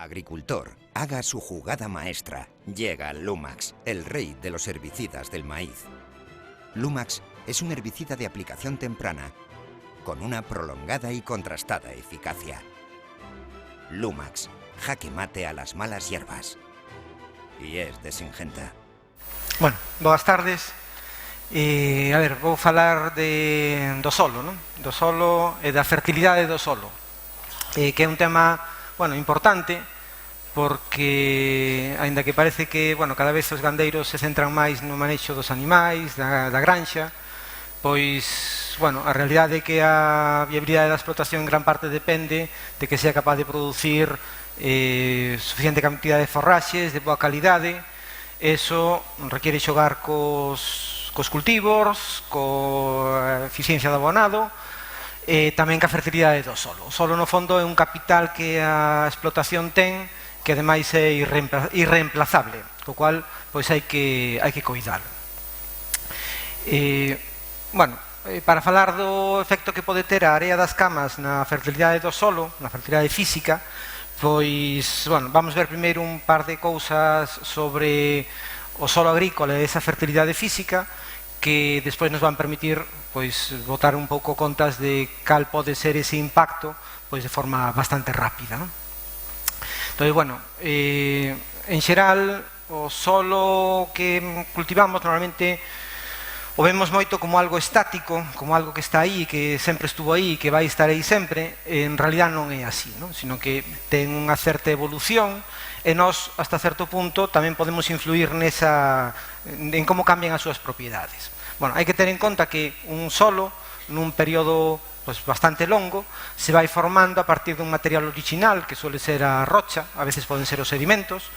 Agricultor, haga su jugada maestra. Llega Lumax, el rey de los herbicidas del maíz. Lumax es un herbicida de aplicación temprana con una prolongada y contrastada eficacia. Lumax, jaque mate a las malas hierbas. E es de Singenta. Bueno, boas tardes. A ver, vou falar do solo, non? Do solo e da fertilidade do solo, que é un tema, bueno, importante, porque, aínda que parece que, bueno, cada vez os gandeiros se centran máis no manexo dos animais, da granxa, pois, bueno, a realidade é que a viabilidade da explotación en gran parte depende de que sea capaz de producir suficiente cantidad de forraxes de boa calidade. Eso requiere xogar cos cultivos, coa eficiencia do abonado, e tamén ca fertilidade do solo. O solo, no fondo, é un capital que a explotación ten, que ademais é irreemplazable, co cual pois hai que coidalo. Bueno, para falar do efecto que pode ter a area das camas na fertilidade do solo, na fertilidade física, pois, bueno, vamos ver primeiro un par de cousas sobre o solo agrícola e esa fertilidade física, que despois nos van permitir pois botar un pouco contas de cal pode ser ese impacto pois de forma bastante rápida, non? Entón, bueno, en xeral, o solo que cultivamos normalmente o vemos moito como algo estático, como algo que está aí, que sempre estuvo aí, que vai estar aí sempre. En realidad non é así, non? Sino que ten unha certa evolución, e nós, hasta certo punto, tamén podemos influir en como cambian as súas propiedades. Bueno, hai que ter en conta que un solo, nun período pues bastante longo, se vai formando a partir dun material original, que suele ser a rocha, a veces poden ser os sedimentos,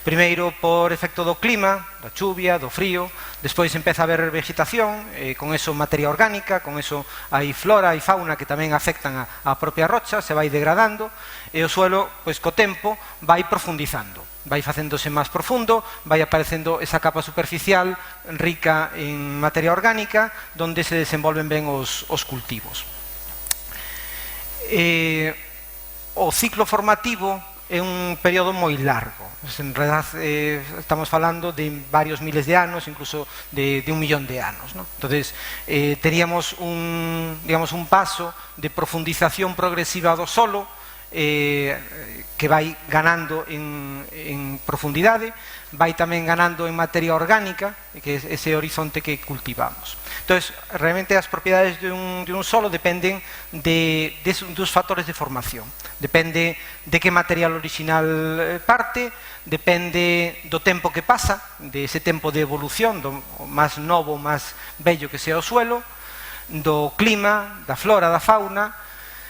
primeiro por efecto do clima, da chuvia, do frío, despois empeza a haber vegetación, con eso materia orgánica, con eso hai flora e fauna que tamén afectan a propia rocha, se vai degradando, e o suelo, pois co tempo, vai profundizando, vai facéndose máis profundo, vai aparecendo esa capa superficial rica en materia orgánica, donde se desenvolven ben os cultivos. O ciclo formativo é un período moi largo. En realidad estamos falando de varios miles de anos, incluso de 1 millón de anos, ¿no? Entonces, teríamos un paso de profundización progresiva do solo, que vai ganando en profundidade, vai tamén ganando en materia orgánica, que é ese horizonte que cultivamos. Entonces, realmente as propiedades de un solo dependen dos factores de formación. Depende de que material original parte, depende do tempo que pasa, de ese tempo de evolución, do máis novo, máis bello que sea o suelo, do clima, da flora, da fauna,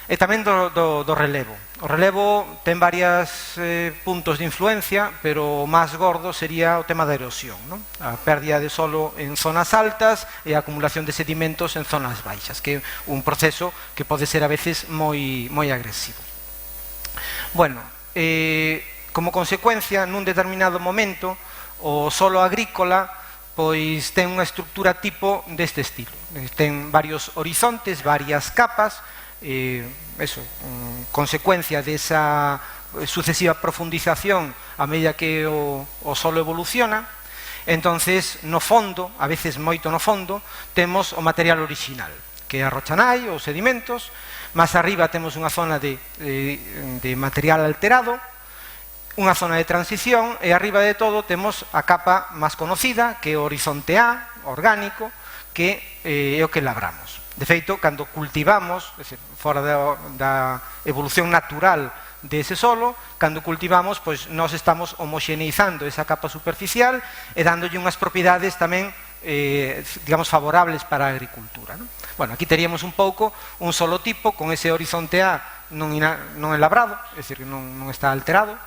e tamén do relevo. O relevo ten varios puntos de influencia, pero o máis gordo sería o tema da erosión, non? A pérdida de solo en zonas altas e a acumulación de sedimentos en zonas baixas, que é un proceso que pode ser a veces moi agresivo. Bueno, como consecuencia, nun determinado momento, o solo agrícola pois ten unha estructura tipo deste estilo. Ten varios horizontes, varias capas, consecuencia desa sucesiva profundización a medida que o solo evoluciona. Entonces, no fondo, a veces moito no fondo, temos o material original, que é a rocha nai, os sedimentos. Más arriba temos unha zona de material alterado, unha zona de transición, e arriba de todo temos a capa máis conocida, que é o horizonte A, orgánico, que é o que labramos. De feito, cando cultivamos, fora da evolución natural dese solo, cando cultivamos, pois nós estamos homoxeneizando esa capa superficial e dándolle unhas propiedades tamén, digamos, favorables para a agricultura, non? Bueno, aquí teríamos un pouco un solo tipo, con ese horizonte A non é labrado, é dicir, que non está alterado,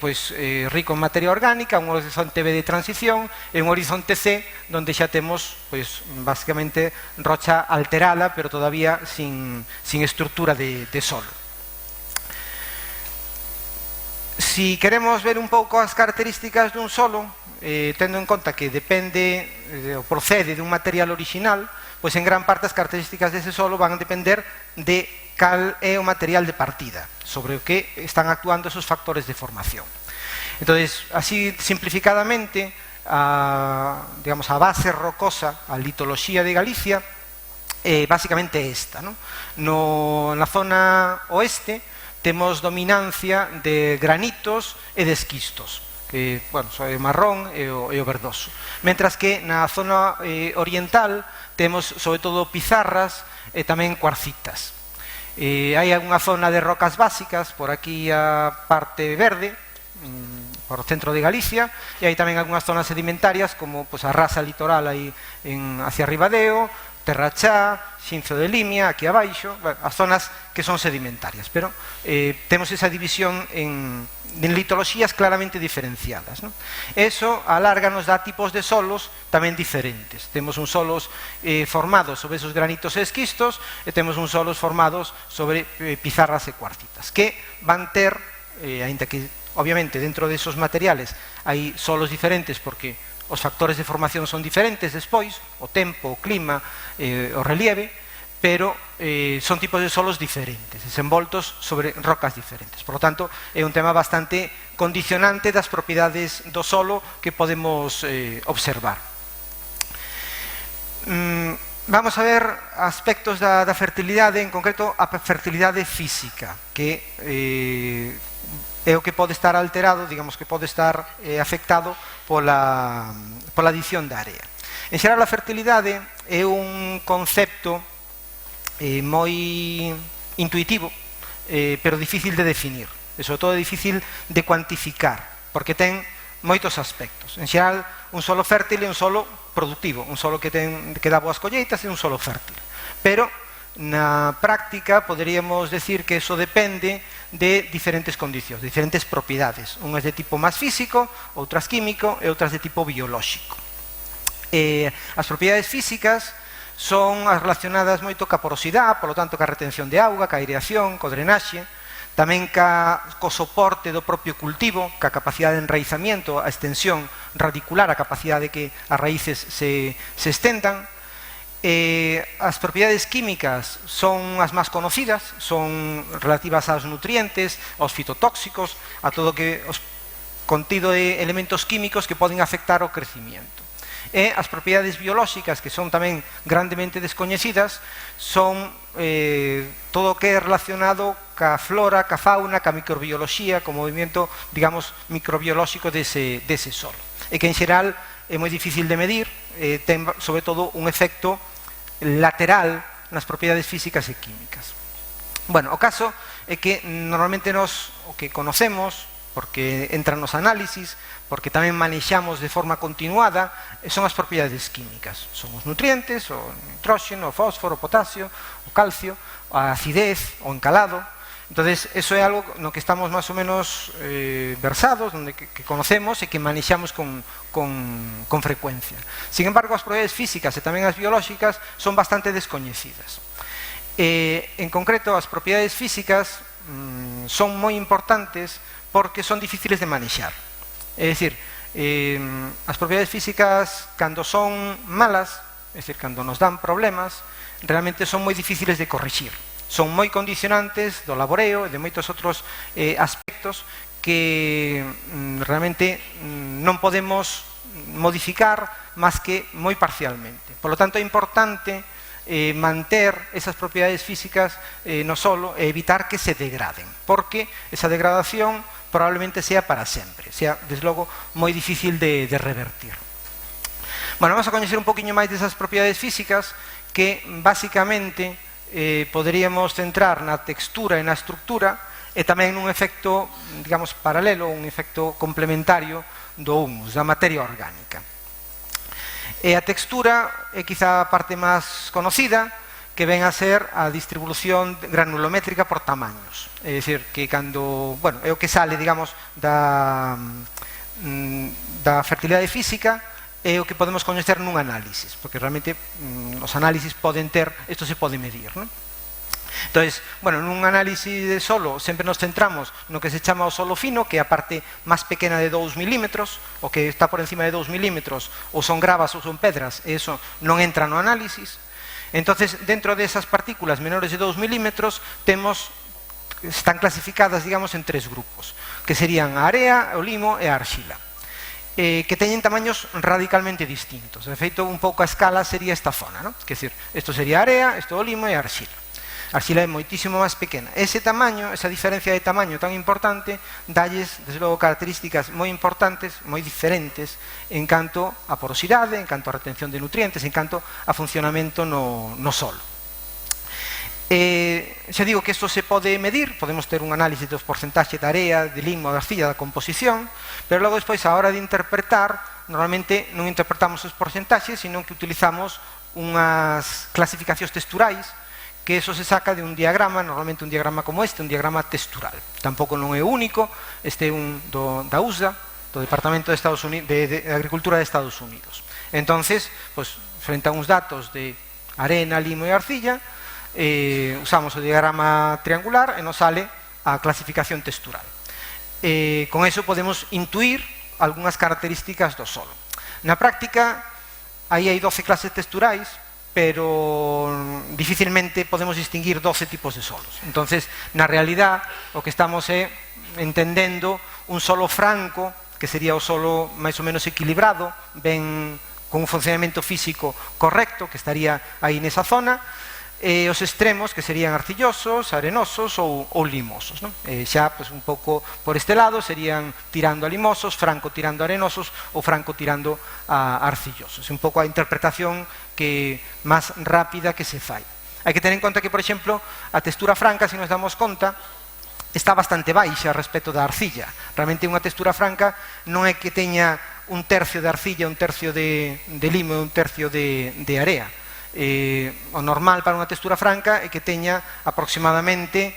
pois rico en materia orgánica, un horizonte B de transición e un horizonte C donde xa temos pois basicamente rocha alterada, pero todavía sin estructura de solo. Si queremos ver un pouco as características dun solo, tendo en conta que depende ou procede dun material original, pois en gran parte as características dese solo van a depender de cal é o material de partida, sobre o que están actuando esos factores de formación. Entón, así simplificadamente, digamos, a base rocosa, a litoloxía de Galicia, basicamente esta, na zona oeste temos dominancia de granitos e de esquistos, que, bueno, son o marrón e o verdoso, mentras que na zona oriental temos sobre todo pizarras e tamén cuarcitas. Hai unha zona de rocas básicas por aquí a parte verde, por o centro de Galicia, e hai tamén algunhas zonas sedimentarias como a rasa litoral aí hacia Ribadeo, Terrachá, Xinzo de Limia, aquí abaixo, as zonas que son sedimentarias, pero temos esa división en litoloxías claramente diferenciadas. Eso a larga nos dá tipos de solos tamén diferentes. Temos uns solos formados sobre esos granitos e esquistos e temos uns solos formados sobre pizarras e cuarcitas, que van ter, aínda que obviamente dentro desos materiales hai solos diferentes porque os factores de formación son diferentes despois, o tempo, o clima, o relieve, pero son tipos de solos diferentes, desenvoltos sobre rocas diferentes. Por lo tanto, é un tema bastante condicionante das propiedades do solo que podemos observar. Vamos a ver aspectos da fertilidade, en concreto a fertilidade física, que é o que pode estar alterado, digamos que pode estar afectado pola adición da area. En xeral, a fertilidade é un concepto moi intuitivo, pero difícil de definir, e sobre todo difícil de cuantificar, porque ten moitos aspectos. En xeral, un solo fértil é un solo productivo, un solo que dá boas colleitas e un solo fértil. Pero na práctica poderíamos decir que eso depende de diferentes condicións, de diferentes propiedades. Unhas de tipo máis físico, outras químico e outras de tipo biolóxico. As propiedades físicas son as relacionadas moito ca porosidade, polo tanto ca retención de auga, ca aireación, co drenaxe, tamén co soporte do propio cultivo, ca capacidade de enraizamiento, a extensión radicular, a capacidade de que as raíces se estendan. As propiedades químicas son as máis conocidas, son relativas aos nutrientes, aos fitotóxicos, a todo o que os contido de elementos químicos que poden afectar o crecimiento. E as propiedades biolóxicas, que son tamén grandemente descoñecidas, son todo o que é relacionado ca flora, ca fauna, ca microbioloxía, co movimento, digamos, microbiolóxico dese solo. E que en xeral é moi difícil de medir, ten sobre todo un efecto lateral nas propiedades físicas e químicas. Bueno, o caso é que normalmente nos o que conocemos, porque entran nos análisis, porque tamén manexamos de forma continuada, son as propiedades químicas. Son os nutrientes, o nitróxeno, o fósforo, o potasio, o calcio, a acidez, o encalado. Entonces, eso é algo no que estamos máis ou menos versados, que conocemos e que manexamos con frecuencia. Sin embargo, as propiedades físicas e tamén as biolóxicas son bastante descoñecidas. En concreto, as propiedades físicas son moi importantes porque son difíciles de manexar. É dicir, as propiedades físicas, cando son malas, é dicir, cando nos dan problemas, realmente son moi difíciles de corrixir. Son moi condicionantes do laboreo e de moitos outros aspectos que realmente non podemos modificar máis que moi parcialmente. Por lo tanto, é importante manter esas propiedades físicas no solo e evitar que se degraden, porque esa degradación probablemente sea para sempre, sea, desde logo, moi difícil de revertir. Bueno, vamos a coñecer un poquinho máis desas propiedades físicas que, basicamente, poderíamos centrar na textura e na estructura e tamén nun efecto, digamos, paralelo, un efecto complementario do humus, da materia orgánica. E a textura é quizá a parte máis conocida, que ven a ser a distribución granulométrica por tamaños. É dicir, que cando, bueno, é o que sale, digamos, da fertilidade física, é o que podemos coñecer nun análisis, porque realmente os análisis poden ter, isto se pode medir, non? Entón, bueno, nun análisis de solo sempre nos centramos no que se chama o solo fino, que é a parte máis pequena de 2 milímetros, o que está por encima de 2 milímetros, ou son gravas ou son pedras, e iso non entra no análisis. Entonces, dentro de esas partículas menores de 2 milímetros, están clasificadas, digamos, en 3 grupos, que serían a area, o limo e a arxila, que teñen tamaños radicalmente distintos. De feito, un pouco a escala sería esta zona, ¿no? Quer dizer, isto sería a area, isto é o limo e a arxila. A arxila é moitísimo máis pequena. Ese tamaño, esa diferencia de tamaño tan importante, dalles, desde logo, características moi importantes, moi diferentes, en canto a porosidade, en canto a retención de nutrientes, en canto a funcionamento no solo. Xa digo que isto se pode medir, podemos ter un análisis dos porcentaxes de area, de limo, de arcilla, da composición, pero logo despois, a hora de interpretar, normalmente non interpretamos os porcentaxes, sino que utilizamos unhas clasificacións texturais, que eso se saca de un diagrama, normalmente un diagrama como este, un diagrama textural. Tampouco non é único, este é un da USA, do Departamento de Agricultura de Estados Unidos. Entonces, pues, frente a uns datos de arena, limo e arcilla, usamos o diagrama triangular e nos sale a clasificación textural. Con eso podemos intuir algunhas características do solo. Na práctica, aí hai 12 clases texturais, pero dificilmente podemos distinguir 12 tipos de solos. Entonces, na realidad, o que estamos entendendo un solo franco, que sería o solo máis ou menos equilibrado, ben con un funcionamento físico correcto, que estaría aí nesa zona, e os extremos, que serían arcillosos, arenosos ou limosos, ¿no? Xa, pues, un pouco por este lado, serían tirando a limosos, franco tirando a arenosos ou franco tirando a arcillosos. Un pouco a interpretación que máis rápida que se fai. Hai que tener en conta que, por exemplo, a textura franca, se nos damos conta, está bastante baixa respecto da arcilla. Realmente unha textura franca non é que teña un tercio de arcilla, un tercio de limo e un tercio de area. O normal para unha textura franca é que teña aproximadamente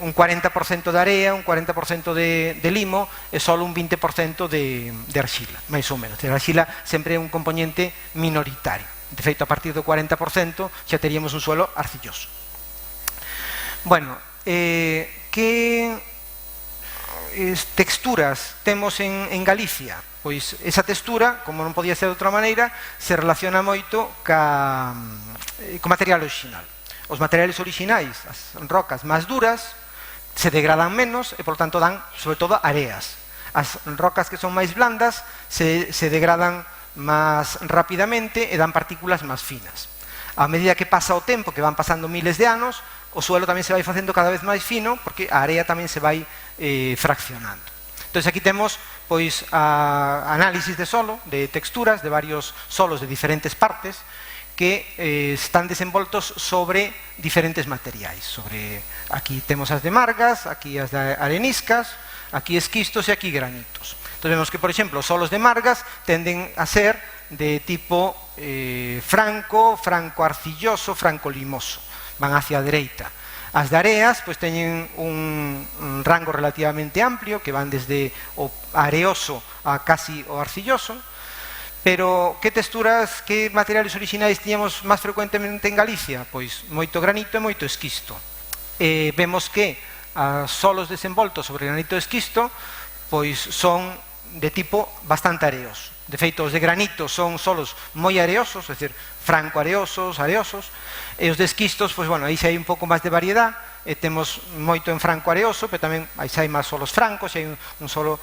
un 40% de area, un 40% de limo e só un 20% de arxila, máis ou menos. A arxila sempre é un componente minoritario. De feito, a partir do 40% xa teríamos un suelo arcilloso. Bueno, que texturas temos en Galicia? Pois esa textura, como non podía ser de outra maneira, se relaciona moito co material orixinal. Os materiales orixinais, as rocas máis duras, se degradan menos e, por tanto, dan, sobre todo, areas. As rocas que son máis blandas se degradan máis rapidamente e dan partículas máis finas. A medida que pasa o tempo, que van pasando miles de anos, o suelo tamén se vai facendo cada vez máis fino, porque a area tamén se vai fraccionando. Entón, aquí temos, pois, análisis de solo, de texturas, de varios solos de diferentes partes, que están desenvoltos sobre diferentes materiais. Aquí temos as de margas, aquí as de areniscas, aquí esquistos e aquí granitos. Entón, vemos que, por exemplo, os solos de margas tenden a ser de tipo franco, franco-arcilloso, franco-limoso. Van hacia a dereita. As de areas, pois, teñen un rango relativamente amplio, que van desde o areoso a casi o arcilloso. Pero que texturas, que materiales orixinais tiñamos máis frecuentemente en Galicia? Pois moito granito e moito esquisto. Vemos que os solos desenvoltos sobre granito e esquisto, pois, son de tipo bastante areoso. De feito, os de granito son solos moi areosos, é dicir, franco-areosos, areosos, e os de esquistos, pois, bueno, aí xa hai un pouco máis de variedade, temos moito en franco-areoso, pero tamén aí xa hai máis solos francos, hai un solo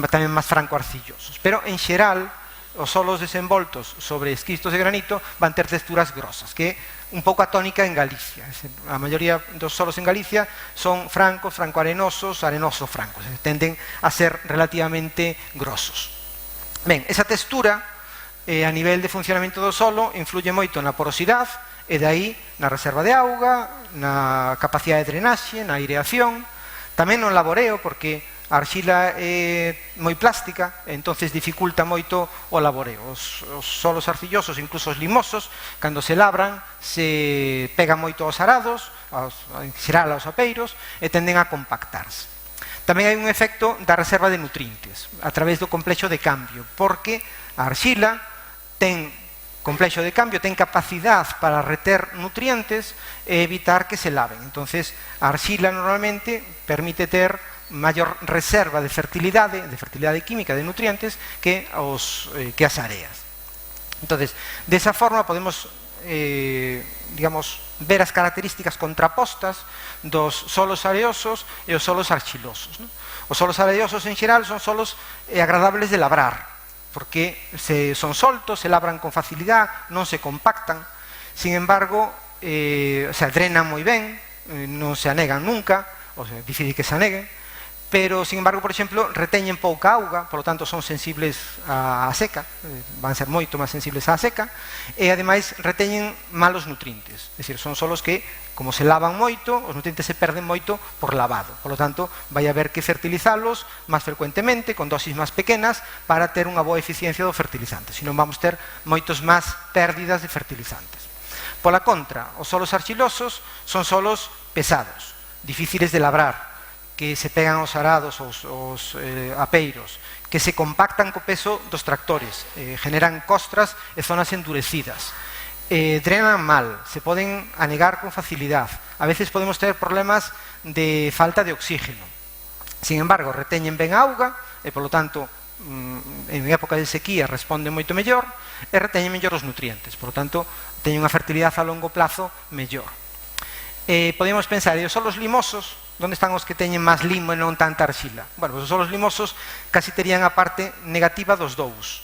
tamén máis franco-arcillosos. Pero, en xeral, os solos desenvoltos sobre esquistos e granito van ter texturas grosas, que é un pouco a tónica en Galicia. A maioría dos solos en Galicia son francos, franco-arenosos, arenoso-francos, tenden a ser relativamente grosos. Ben, esa textura, a nivel de funcionamento do solo, influye moito na porosidade, e de aí na reserva de auga, na capacidade de drenaxe, na aireación, tamén no laboreo, porque a arxila é moi plástica, entonces dificulta moito o laboreo. Os solos arcillosos, incluso os limosos, cando se labran, se pegan moito aos arados, en xeral aos apeiros, e tenden a compactarse. Tamén hai un efecto da reserva de nutrientes a través do complexo de cambio, porque a arxila ten complexo de cambio, ten capacidade para reter nutrientes e evitar que se laven. Entonces, a arxila normalmente permite ter maior reserva de fertilidade química de nutrientes que as areas. Entonces, desa forma podemos digamos, ver as características contrapostas dos solos areosos e os solos archilosos, non? Os solos areosos en xeral son solos agradables de labrar, porque son soltos, se labran con facilidade, non se compactan. Sin embargo, se drenan moi ben, non se anegan nunca, ou sea, é difícil que se aneguen, pero, sin embargo, por exemplo, reteñen pouca auga, por lo tanto, son sensibles á seca, van ser moito máis sensibles á seca, e, ademais, reteñen malos nutrientes, é dicir, son solos que, como se lavan moito, os nutrientes se perden moito por lavado, por lo tanto, vai haber que fertilizalos máis frecuentemente, con dosis máis pequenas, para ter unha boa eficiencia do fertilizante, senón vamos ter moitos máis pérdidas de fertilizantes. Pola contra, os solos archilosos son solos pesados, difíciles de labrar, que se pegan aos arados, aos apeiros, que se compactan co peso dos tractores, generan costras e zonas endurecidas, drenan mal, se poden anegar con facilidade, a veces podemos ter problemas de falta de oxígeno. Sin embargo, reteñen ben a auga e, polo tanto, en época de sequía responden moito mellor e reteñen mellor os nutrientes, por lo tanto, teñen unha fertilidade a longo plazo mellor. Podemos pensar, e os solos limosos, onde están os que teñen máis limo e non tanta arxila? Bueno, os solos limosos casi terían a parte negativa dos dous.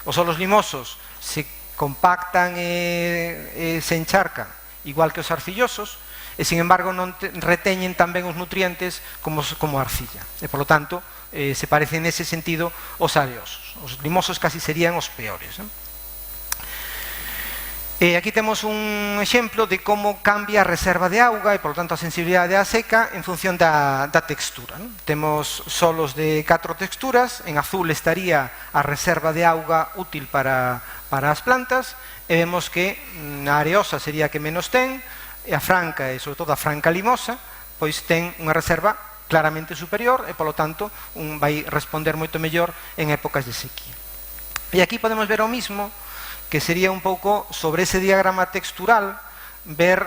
Os solos limosos se compactan e se encharcan igual que os arcillosos, e, sin embargo, non reteñen tan ben os nutrientes como a arcilla. E, polo tanto, se parecen nese sentido os areosos. Os limosos casi serían os peores, non? Aquí temos un exemplo de como cambia a reserva de auga e, por lo tanto, a sensibilidade á seca en función da textura, non? Temos solos de 4 texturas, en azul estaría a reserva de auga útil para as plantas, e vemos que a areosa sería a que menos ten, e a franca, e sobre todo a franca limosa, pois ten unha reserva claramente superior e, polo tanto, vai responder moito mellor en épocas de sequía. E aquí podemos ver o mismo, que sería un pouco sobre ese diagrama textural ver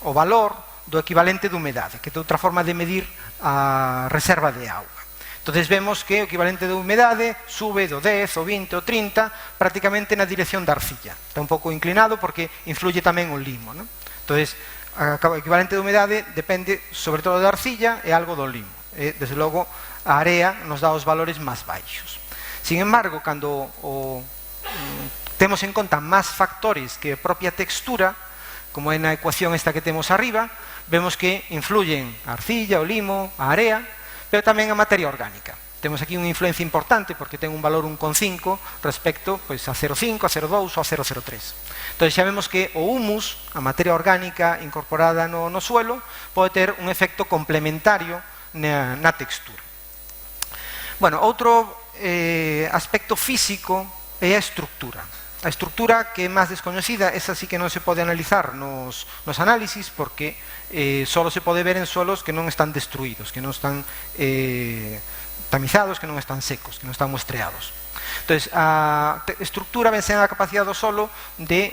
o valor do equivalente de humedade, que é outra forma de medir a reserva de auga. Entonces vemos que o equivalente de humedade sube do 10, o 20, o 30, prácticamente na dirección da arcilla. Está un pouco inclinado porque influye tamén o limo, non? Entonces, o equivalente de humedade depende sobre todo da arcilla e algo do limo. Desde logo, a area nos dá os valores máis baixos. Sin embargo, cando temos en conta máis factores que a propia textura, como é na ecuación esta que temos arriba, vemos que influyen a arcilla, o limo, a area, pero tamén a materia orgánica. Temos aquí unha influencia importante porque ten un valor 1,5 respecto pois, a 0,5, a 0,2 ou a 0,03. Entón xa vemos que o humus, a materia orgánica incorporada no suelo, pode ter un efecto complementario na textura. Bueno, outro aspecto físico é a estructura. A estructura que é máis descoñecida, esa sí que non se pode analizar nos análisis porque só se pode ver en suelos que non están destruídos, que non están tamizados, que non están secos, que non están muestreados. Entón, a estructura ven ser a capacidade do solo de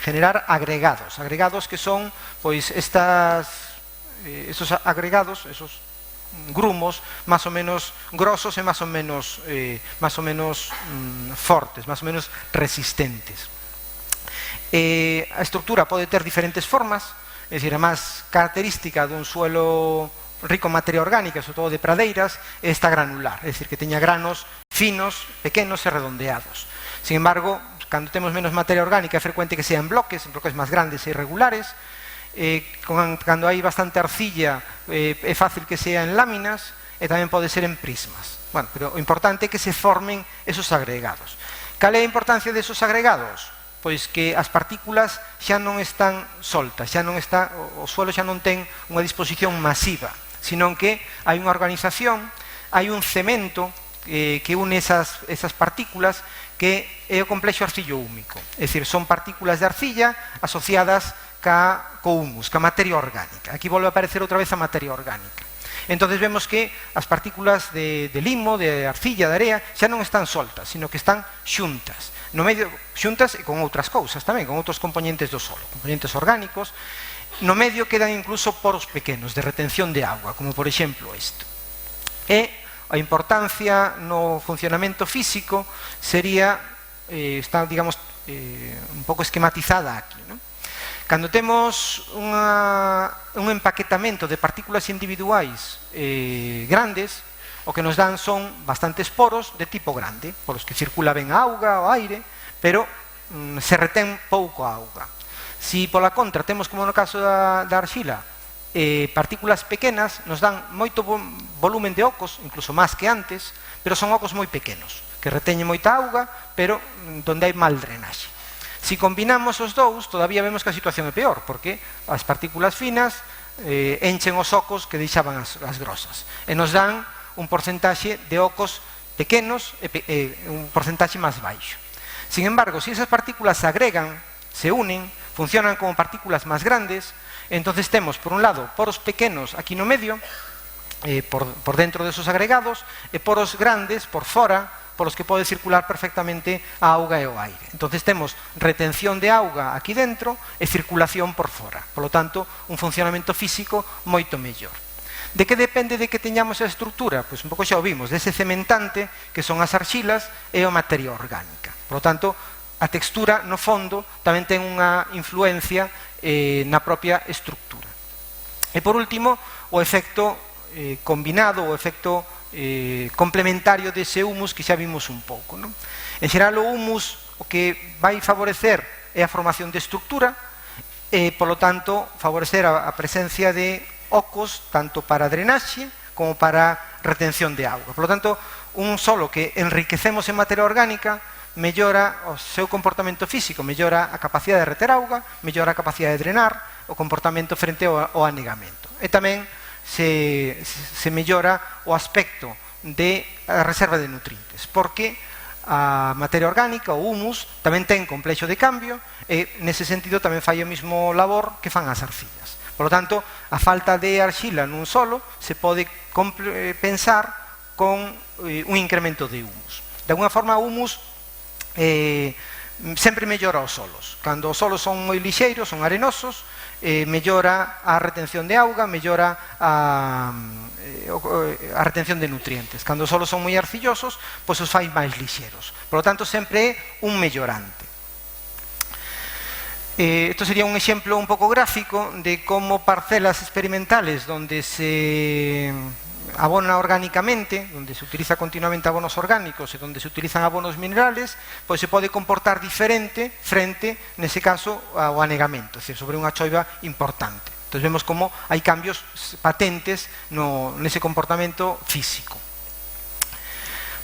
generar agregados que son pois esos agregados, esos grumos máis ou menos grosos e máis ou menos fortes, máis ou menos resistentes. A estructura pode ter diferentes formas, é dicir, a máis característica dun suelo rico en materia orgánica, sobre todo de pradeiras, é esta granular, é dicir, que teña granos finos, pequenos e redondeados. Sin embargo, cando temos menos materia orgánica é frecuente que sean bloques máis grandes e irregulares. Cando hai bastante arcilla é fácil que sea en láminas e tamén pode ser en prismas. Bueno, pero o importante é que se formen esos agregados. Cal é a importancia desos agregados? Pois que as partículas xa non están soltas, o suelo xa non ten unha disposición masiva, senón que hai unha organización, hai un cemento que une esas partículas que é o complexo arcillo-húmico. É dicir, son partículas de arcilla asociadas co humus, ca materia orgánica. Aquí volve a aparecer outra vez a materia orgánica. Entonces vemos que as partículas de limo, de arcilla, de area, xa non están soltas, sino que están xuntas. No medio, xuntas e con outras cousas tamén, con outros componentes do solo, componentes orgánicos. No medio quedan incluso poros pequenos de retención de agua, como por exemplo isto. E a importancia no funcionamento físico sería, está, digamos, un pouco esquematizada aquí, non? Cando temos un empaquetamento de partículas individuais grandes, o que nos dan son bastantes poros de tipo grande, polos que circula ben a auga, o aire, pero se retén pouco a auga. Si pola contra temos, como no caso da arxila, partículas pequenas, nos dan moito volumen de ocos, incluso máis que antes, pero son ocos moi pequenos, que reteñen moita auga, pero donde hai mal drenaxe. Si combinamos os dous, todavía vemos que a situación é peor, porque as partículas finas enchen os ocos que deixaban as grosas, e nos dan un porcentaxe de ocos pequenos e un porcentaxe máis baixo. Sin embargo, si esas partículas se agregan, se unen, funcionan como partículas máis grandes, entonces temos, por un lado, poros pequenos aquí no medio, por dentro desos agregados, e poros grandes por fora, polos que pode circular perfectamente a auga e o aire. Entonces temos retención de auga aquí dentro e circulación por fora. Por lo tanto, un funcionamento físico moito mellor. De que depende de que teñamos a estrutura? Pois un pouco xa o vimos, dese cementante que son as arxilas e a materia orgánica. Por lo tanto, a textura no fondo tamén ten unha influencia na propia estructura. E por último, o efecto combinado, o efecto complementario dese humus que xa vimos un pouco, non? En xeral, o humus o que vai favorecer é a formación de estructura e, polo tanto, favorecer a presencia de ocos tanto para drenaxe como para retención de auga. Por lo tanto, un solo que enriquecemos en materia orgánica mellora o seu comportamento físico, mellora a capacidade de reter auga, mellora a capacidade de drenar, o comportamento frente ao anegamento. E tamén se mellora o aspecto de a reserva de nutrientes, porque a materia orgánica, o humus, tamén ten complexo de cambio e nese sentido tamén fai o mesmo labor que fan as arcillas. Por lo tanto, a falta de arxila nun solo se pode pensar con un incremento de humus. De alguna forma, o humus sempre mellora os solos. Cando os solos son moi lixeiros, son arenosos, mellora a retención de auga, mellora a retención de nutrientes. Cando os solos son moi arcillosos, pois os fai máis lixeros. Por lo tanto, sempre é un mellorante. Isto sería un exemplo un pouco gráfico de como parcelas experimentales donde se abona orgánicamente, donde se utiliza continuamente abonos orgánicos e donde se utilizan abonos minerales, pois se pode comportar diferente frente, nese caso, ao anegamento, é dicir, sobre unha choiva importante. Entón vemos como hai cambios patentes nese comportamento físico.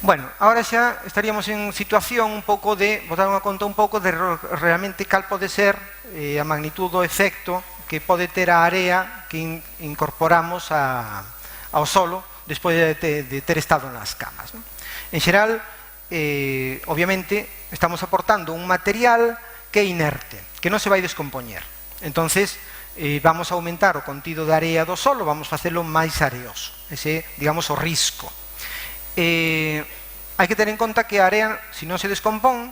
Bueno, agora xa estaríamos en situación un pouco de botar unha conta un pouco de realmente cal pode ser a magnitud do efecto que pode ter a area que incorporamos ao solo despois de ter estado nas camas, non? En xeral, obviamente, estamos aportando un material que é inerte, que non se vai descompoñer. Entonces, vamos a aumentar o contido de area do solo, vamos a facelo máis areoso. Ese, digamos, o risco. Hai que ter en conta que a area, se non se descompón,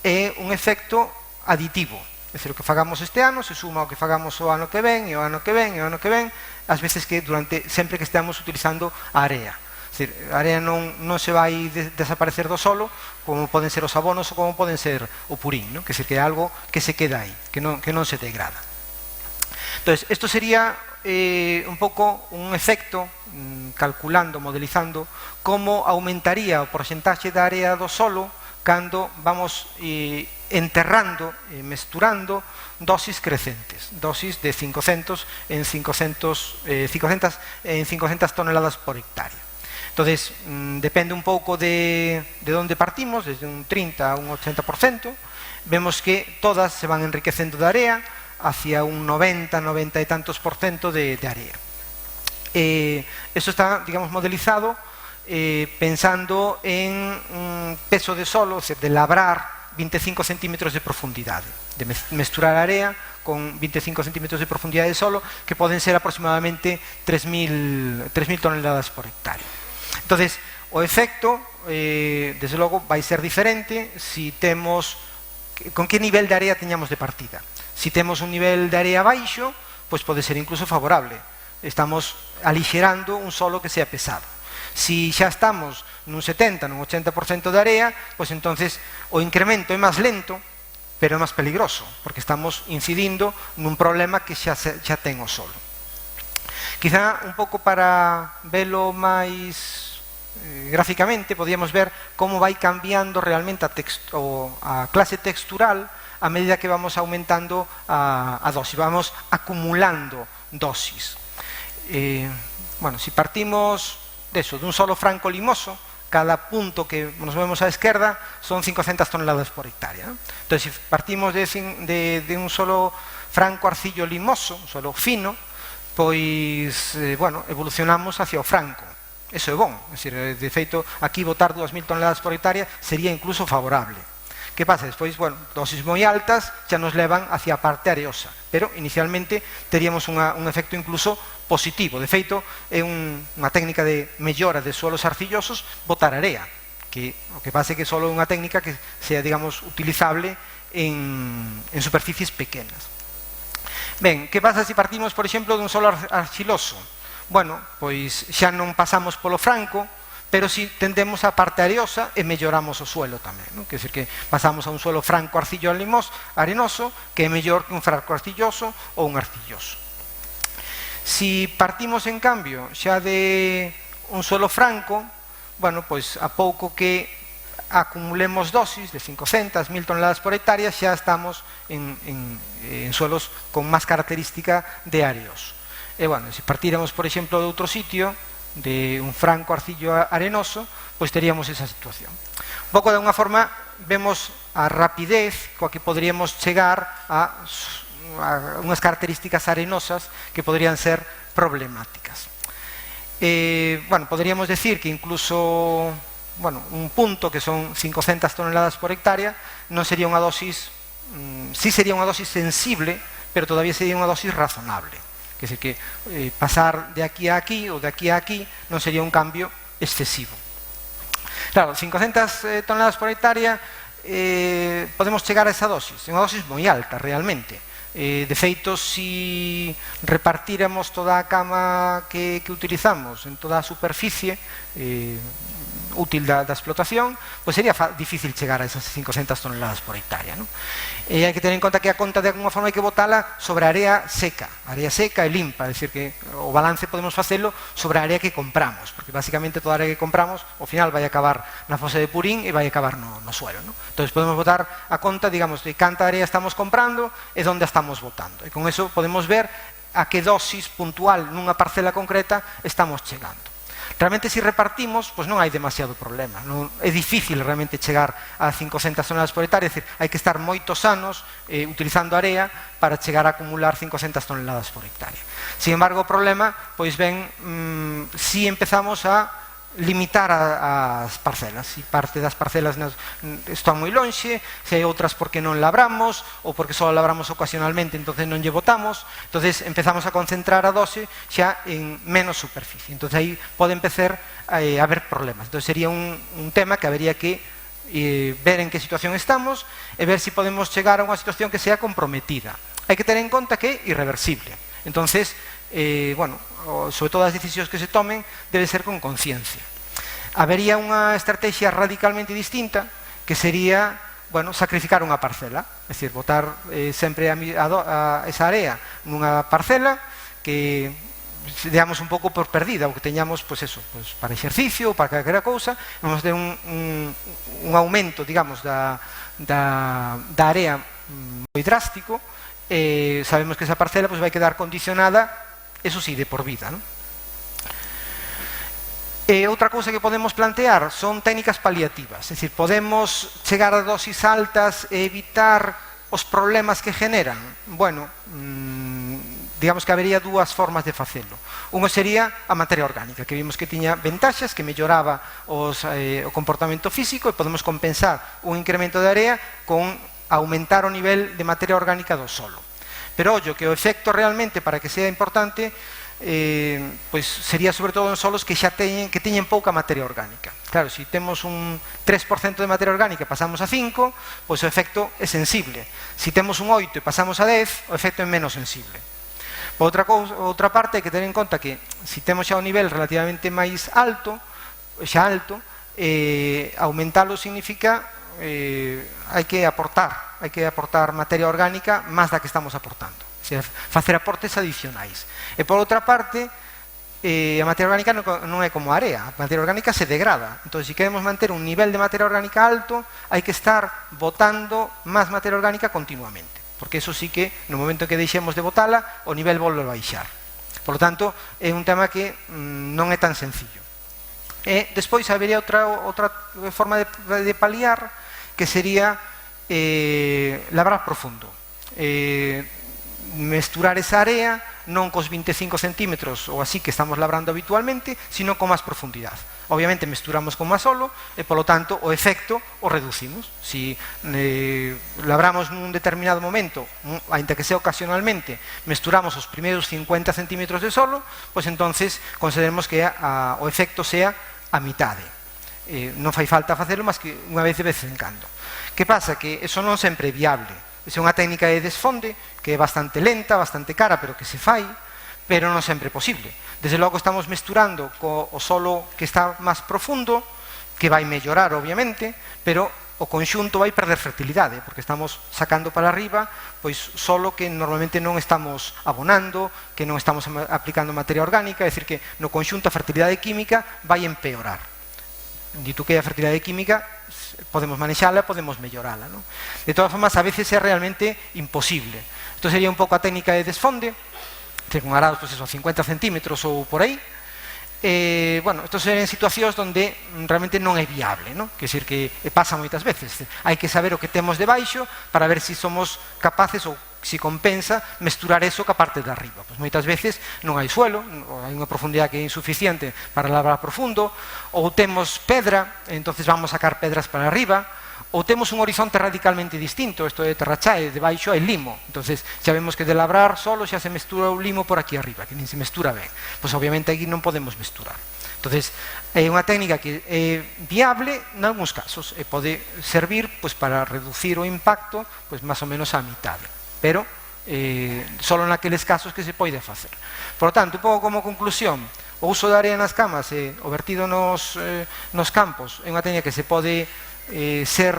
é un efecto aditivo. É dicir, o que fagamos este ano se suma ao que fagamos o ano que ven, e o ano que ven, e o ano que ven, ás veces que sempre que estamos utilizando a area. É dicir, a area non se vai desaparecer do solo, como poden ser os abonos ou como poden ser o purín, non? Que é algo que se queda aí, que non se degrada. Entón, isto sería un pouco un efecto calculando, modelizando como aumentaría o porcentaxe da área do solo cando vamos enterrando e mesturando dosis crecentes, dosis de 500 en 500 toneladas por hectárea. Entonces, depende un pouco de onde partimos, desde un 30 a un 80%, vemos que todas se van enriquecendo de area hacia un 90 e tantos por ciento de area. Eso está, digamos, modelizado pensando en un peso de solo, es decir, de labrar 25 centímetros de profundidade, de mesturar a area con 25 centímetros de profundidade de solo, que poden ser aproximadamente 3.000 toneladas por hectárea. Entonces, o efecto, desde logo, vai ser diferente si temos, con que nivel de area teñamos de partida. Si temos un nivel de area baixo, pois pode ser incluso favorable. Estamos alixerando un solo que sea pesado. Si xa estamos nun 70, nun 80% de area, pois entonces o incremento é máis lento pero é máis peligroso, porque estamos incidindo nun problema que xa ten o solo. Quizá un pouco para velo máis gráficamente, podíamos ver como vai cambiando realmente a clase textural a medida que vamos aumentando a dosis, vamos acumulando dosis. Bueno, si partimos dun solo franco limoso, cada punto que nos movemos á esquerda son 500 toneladas por hectárea, ¿no? Entonces, si partimos de un solo franco arcillo limoso, un solo fino, pois, bueno, evolucionamos hacia o franco. Eso é bon, de feito, aquí botar 2000 toneladas por hectárea sería incluso favorable. Que pasa? Despois, bueno, dosis moi altas xa nos levan hacia a parte areosa, pero inicialmente teríamos un efecto incluso positivo. De feito, é unha técnica de mellora de suelos arcillosos botar area, que o que pasa é que só é unha técnica que sea, digamos, utilizable en superficies pequenas. Ben, que pasa se partimos, por exemplo, dun solo arxiloso? Bueno, pois xa non pasamos polo franco, pero si tendemos a parte areosa e melloramos o suelo tamén, non? Quer dizer que pasamos a un suelo franco arcillo arenoso, que é mellor que un franco arcilloso ou un arcilloso. Si partimos, en cambio, xa de un suelo franco, bueno, pois a pouco que acumulemos dosis de 500, 1000 toneladas por hectárea, xa estamos en suelos con máis característica de areoso. E, bueno, se partíramos, por exemplo, de outro sitio, de un franco arcillo arenoso, pois teríamos esa situación. Un pouco de unha forma vemos a rapidez coa que poderíamos chegar a unhas características arenosas que podrían ser problemáticas. Bueno, poderíamos decir que incluso, bueno, un punto que son 500 toneladas por hectárea non sería unha dosis, sí sería unha dosis sensible, pero todavía sería unha dosis razonable. Quer dizer que pasar de aquí a aquí ou de aquí a aquí non sería un cambio excesivo. Claro, 500 toneladas por hectárea podemos chegar a esa dosis, é unha dosis moi alta realmente. De feito, si repartíramos toda a cama que utilizamos en toda a superficie útil da explotación, pois sería difícil chegar a esas 500 toneladas por hectárea, non? E hai que tener en conta que a conta de alguma forma hai que botala sobre a area seca e limpa, é dicir que o balance podemos facelo sobre a área que compramos, porque basicamente toda a área que compramos ao final vai acabar na fosa de Purín e vai acabar no suelo, non? Entón podemos botar a conta, digamos, de canta área estamos comprando e onde estamos botando, e con eso podemos ver a que dosis puntual nunha parcela concreta estamos chegando. Realmente, se repartimos, pois non hai demasiado problema, non é difícil realmente chegar a 500 toneladas por hectárea, é dicir, hai que estar moitos anos utilizando area para chegar a acumular 500 toneladas por hectárea. Sin embargo, o problema, pois ben, si empezamos a limitar as parcelas, se parte das parcelas están moi lonxe, se hai outras porque non labramos ou porque só labramos ocasionalmente, entonces non lle botamos, entonces empezamos a concentrar a dose xa en menos superficie, entonces aí pode empezar a haber problemas. Entonces sería un tema que habería que ver en que situación estamos e ver se podemos chegar a unha situación que sea comprometida. Hai que ter en conta que é irreversible, entonces bueno, sobre todo as decisións que se tomen debe ser con conciencia. Habería unha estrategia radicalmente distinta que sería, bueno, sacrificar unha parcela, é dicir, botar sempre esa área nunha parcela que deamos un pouco por perdida, o que teñamos, pois eso, pois para exercicio, para calquera cousa, vamos ter un aumento, digamos, da área moi drástico, e sabemos que esa parcela pois vai quedar condicionada, eso sí, de por vida, non? Outra cousa que podemos plantear son técnicas paliativas, é dicir, podemos chegar a dosis altas e evitar os problemas que generan. Bueno, digamos que habería dúas formas de facelo. Unha sería a materia orgánica, que vimos que tiña ventaxas, que melloraba o comportamento físico, e podemos compensar un incremento de area con aumentar o nivel de materia orgánica do solo. Pero, ollo, que o efecto realmente, para que sea importante, pois sería sobre todo en solos que xa teñen pouca materia orgánica. Claro, se temos un 3% de materia orgánica e pasamos a 5, pois o efecto é sensible. Se temos un 8 e pasamos a 10, o efecto é menos sensible. Por outra parte, hai que ter en conta que se temos xa un nivel relativamente máis alto, aumentalo significa hai que aportar materia orgánica máis da que estamos aportando, facer aportes adicionais. E por outra parte, a materia orgánica non é como a area, a materia orgánica se degrada. Entón, se queremos manter un nivel de materia orgánica alto, hai que estar botando máis materia orgánica continuamente, porque eso sí que no momento que deixemos de botala, o nivel volve a baixar. Por lo tanto, é un tema que non é tan sencillo. E despois habería outra forma de paliar, que sería labrar profundo, mesturar esa área non cos 25 centímetros ou así que estamos labrando habitualmente, sino con máis profundidade. Obviamente mesturamos con máis solo e, polo tanto, o efecto o reducimos. Si labramos nun determinado momento, ainda que sea ocasionalmente, mesturamos os primeiros 50 centímetros de solo, pois entonces consideremos que o efecto sea a mitade. Non fai falta facelo máis que unha vez de vez en cando. Que pasa? Que eso non sempre é viable. É unha técnica de desfonde que é bastante lenta, bastante cara, pero que se fai, pero non sempre é posible. Desde logo estamos mesturando co solo que está máis profundo, que vai mellorar, obviamente, pero o conxunto vai perder fertilidade, porque estamos sacando para arriba pois solo que normalmente non estamos abonando, que non estamos aplicando materia orgánica, é dicir que no conxunto a fertilidade química vai empeorar. Dito que a fertilidade química podemos manexala, podemos mellorala, ¿no? De todas formas, a veces é realmente imposible. Isto sería un pouco a técnica de desfonde, con arados, pues eso, 50 centímetros ou por aí. Bueno, isto serían situacións onde realmente non é viable, ¿no? Quer dizer que pasa moitas veces. Hai que saber o que temos debaixo para ver se somos capaces ou se compensa mesturar eso ca parte de arriba. Pues moitas veces non hai suelo, hai unha profundidade que é insuficiente para labrar profundo, ou temos pedra, entonces vamos a sacar pedras para arriba, ou temos un horizonte radicalmente distinto, isto é terrachae, debaixo hai limo, entonces xa vemos que de labrar solo xa se mestura o limo por aquí arriba, que nin se mestura ben, pois obviamente aquí non podemos mesturar. Entonces, é unha técnica que é viable en algúns casos e pode servir pois, para reducir o impacto pois, máis ou menos á mitade, pero solo naqueles casos que se pode facer. Por lo tanto, un pouco como conclusión, o uso de area nas camas e o vertido nos campos é unha técnica que se pode ser,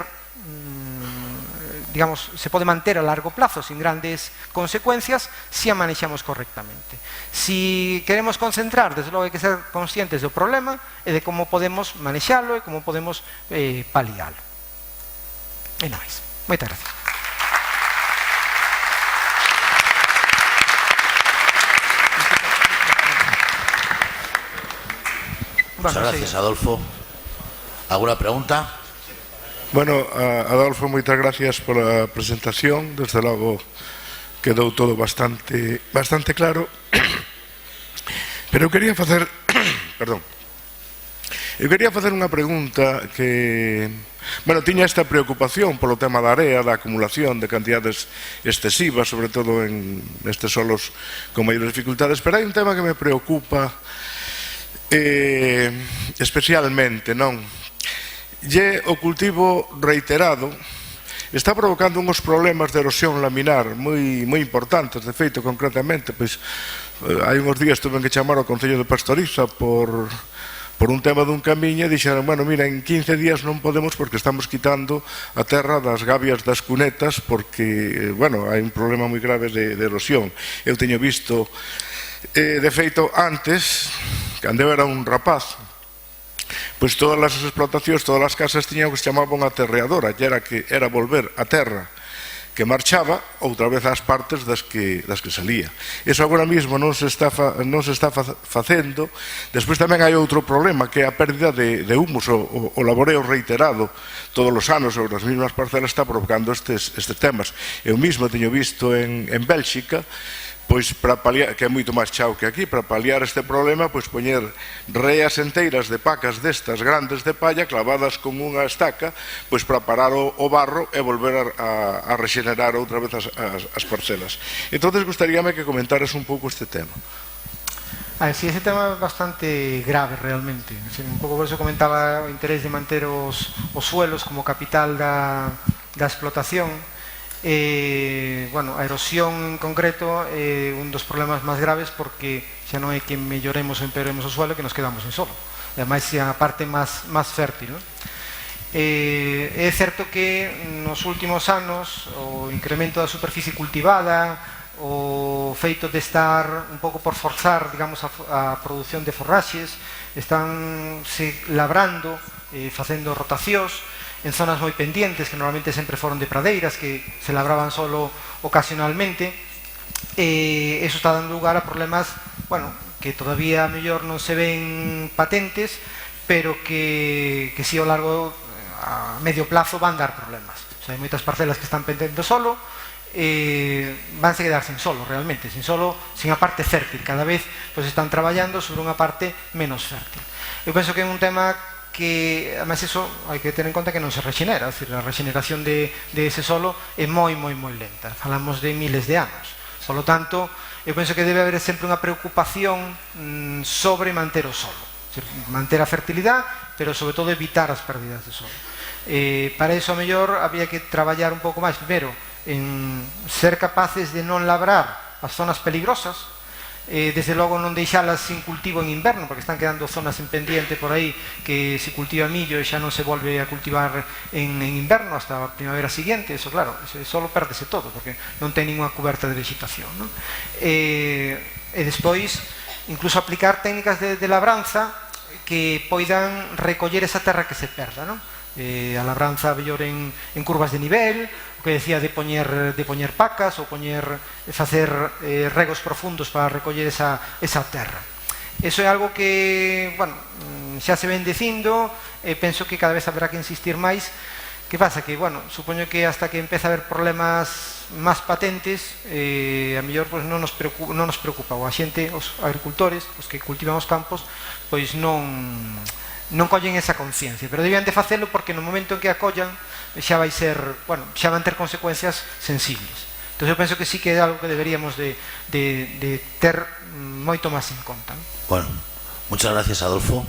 digamos, se pode manter a largo plazo sin grandes consecuencias se a manexamos correctamente. Si queremos concentrar, desde logo hai que ser conscientes do problema e de como podemos manexalo e como podemos palialo. E nada máis. Moitas gracias. Muchas gracias, Adolfo. ¿Alguna pregunta? Bueno, Adolfo, moitas gracias pola presentación. Desde logo quedou todo bastante claro. Pero eu quería facer unha pregunta que, bueno, tiña esta preocupación polo tema da area, da acumulación de cantidades excesivas, sobre todo en estes solos con maiores dificultades, pero hai un tema que me preocupa especialmente, non? E o cultivo reiterado está provocando uns problemas de erosión laminar moi importantes. De feito, concretamente, pois hai uns días tuve que chamar ao Concello de Pastoriza por un tema dun camiño e dixeron, bueno, mira, en 15 días non podemos porque estamos quitando a terra das gabias das cunetas porque, bueno, hai un problema moi grave de erosión. Eu teño visto, de feito, antes, cando eu era un rapaz, pois todas as explotacións, todas as casas tiñan o que se chamaba unha aterreadora, que era volver a terra que marchaba outra vez ás partes das que salía. Iso agora mesmo non se está facendo. Despois tamén hai outro problema, que é a pérdida de humus, o laboreo reiterado todos os anos sobre as mesmas parcelas está provocando estes temas. Eu mesmo teño visto en Bélxica, pois para paliar, que é moito máis chao que aquí, para paliar este problema, pois poñer reas enteiras de pacas destas grandes de palla clavadas con unha estaca, pois para parar o barro e volver a rexenerar outra vez as parcelas. Entonces gustaríame que comentaras un pouco este tema. Sí, ese tema é bastante grave realmente. Un pouco por eso comentaba o interés de manter os suelos como capital da explotación. Bueno, a erosión en concreto é un dos problemas máis graves porque xa non é que melloremos ou empeoremos o suelo que nos quedamos en solo, ademais é a parte máis fértil, ¿no? É certo que nos últimos anos o incremento da superficie cultivada, o feito de estar un pouco por forzar, digamos, a produción de forraxes, están se labrando, facendo rotacións en zonas moi pendientes, que normalmente sempre foron de pradeiras, que se labraban solo ocasionalmente, e eso está dando lugar a problemas, bueno, que todavía a mellor non se ven patentes, pero que si ao largo, a medio plazo, van dar problemas. O sea, hai moitas parcelas que están pendendo solo, vanse quedar sin solo, realmente, sin a parte fértil. Cada vez pues, están traballando sobre unha parte menos fértil. Eu penso que é un tema que, además, eso hai que ter en conta que non se rexenera, é dicir, a rexeneración de ese solo é moi lenta, falamos de miles de anos. Por lo tanto, eu penso que debe haber sempre unha preocupación sobre manter o solo, é dicir, manter a fertilidade, pero sobre todo evitar as pérdidas de solo. Para iso, a mellor, había que traballar un pouco máis, primeiro, en ser capaces de non labrar as zonas peligrosas, desde logo non deixalas sin cultivo en inverno, porque están quedando zonas en pendiente por aí que se cultiva millo e xa non se volve a cultivar en inverno hasta a primavera siguiente. Eso, claro, solo pérdese todo, porque non ten ninguna coberta de vegetación, non? E despois, incluso aplicar técnicas de labranza que poidan recoller esa terra que se perda, non? A labranza mellor en curvas de nivel, o que decía de poñer pacas ou facer regos profundos para recoller esa terra. Eso é algo que, bueno, xa se ven dicindo, penso que cada vez haberá que insistir máis. Que pasa? Que, bueno, supoño que hasta que empeza a haber problemas máis patentes, a mellor pues, non nos preocupa, ou a xente, os agricultores, os que cultivan os campos, pois non collen esa conciencia, pero debían de facelo porque no momento en que a collan xa vai ser, bueno, xa van ter consecuencias sensibles. Entón eu penso que sí que é algo que deberíamos de ter moito máis en conta, ¿no? Bueno, muchas gracias, Adolfo.